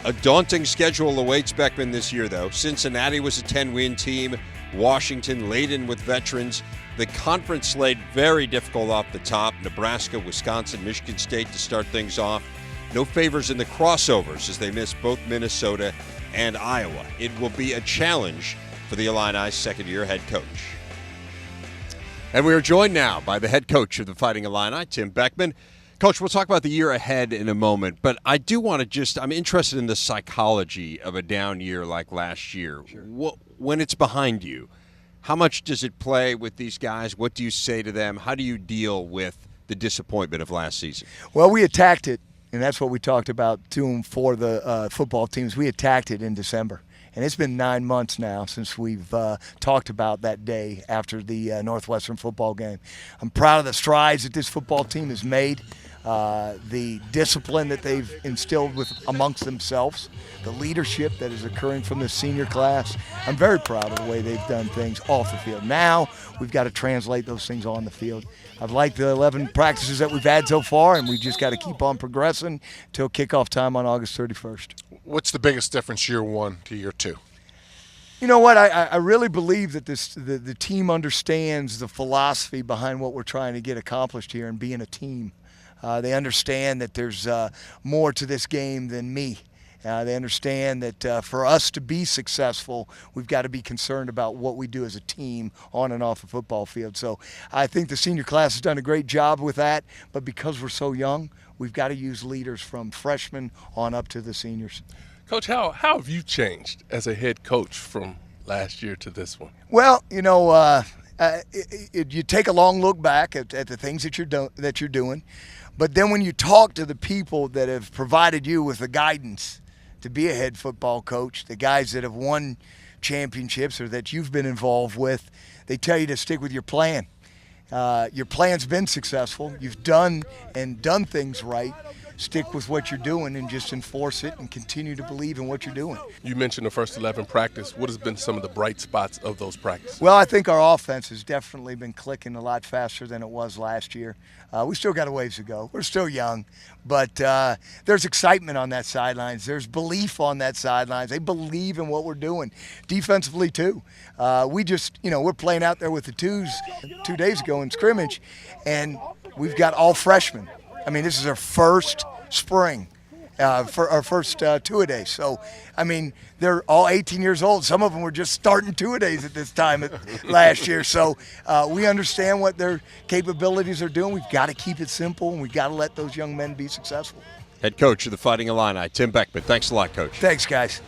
A daunting schedule awaits Beckman this year, though. Cincinnati was a 10-win team. Washington laden with veterans. The conference slate very difficult off the top. Nebraska, Wisconsin, Michigan State to start things off. No favors in the crossovers as they miss both Minnesota and Iowa. It will be a challenge for the Illini's second-year head coach. And we are joined now by the head coach of the Fighting Illini, Tim Beckman. Coach, we'll talk about the year ahead in a moment, but I do want to I'm interested in the psychology of a down year like last year. Sure. When it's behind you, how much does it play with these guys? What do you say to them? How do you deal with the disappointment of last season? Well, we attacked it, and that's what we talked about doing for the football teams. We attacked it in December. And it's been 9 months now since we've talked about that day after the Northwestern football game. I'm proud of the strides that this football team has made, the discipline that they've instilled amongst themselves, the leadership that is occurring from the senior class. I'm very proud of the way they've done things off the field. Now we've got to translate those things on the field. I've liked the 11 practices that we've had so far, and we've just got to keep on progressing till kickoff time on August 31st. What's the biggest difference year one to year two? You know what? I really believe that the team understands the philosophy behind what we're trying to get accomplished here and being a team. They understand that there's more to this game than me. They understand that for us to be successful, we've got to be concerned about what we do as a team on and off the football field. So I think the senior class has done a great job with that, but because we're so young, we've got to use leaders from freshmen on up to the seniors. Coach, how have you changed as a head coach from last year to this one? Well, you know, you take a long look back at the things that you're doing, but then when you talk to the people that have provided you with the guidance to be a head football coach, the guys that have won championships or that you've been involved with, they tell you to stick with your plan. Your plan's been successful. You've done things right. Stick with what you're doing and just enforce it and continue to believe in what you're doing. You mentioned the first 11 practice. What has been some of the bright spots of those practices? Well, I think our offense has definitely been clicking a lot faster than it was last year. We still got a ways to go. We're still young, but there's excitement on that sidelines. There's belief on that sidelines. They believe in what we're doing. Defensively, too. We're playing out there with the twos 2 days ago in scrimmage, and we've got all freshmen. I mean, this is our first spring, for our first two-a-days. So, I mean, they're all 18 years old. Some of them were just starting two-a-days at this time last year. So we understand what their capabilities are doing. We've got to keep it simple, and we've got to let those young men be successful. Head coach of the Fighting Illini, Tim Beckman. Thanks a lot, Coach. Thanks, guys.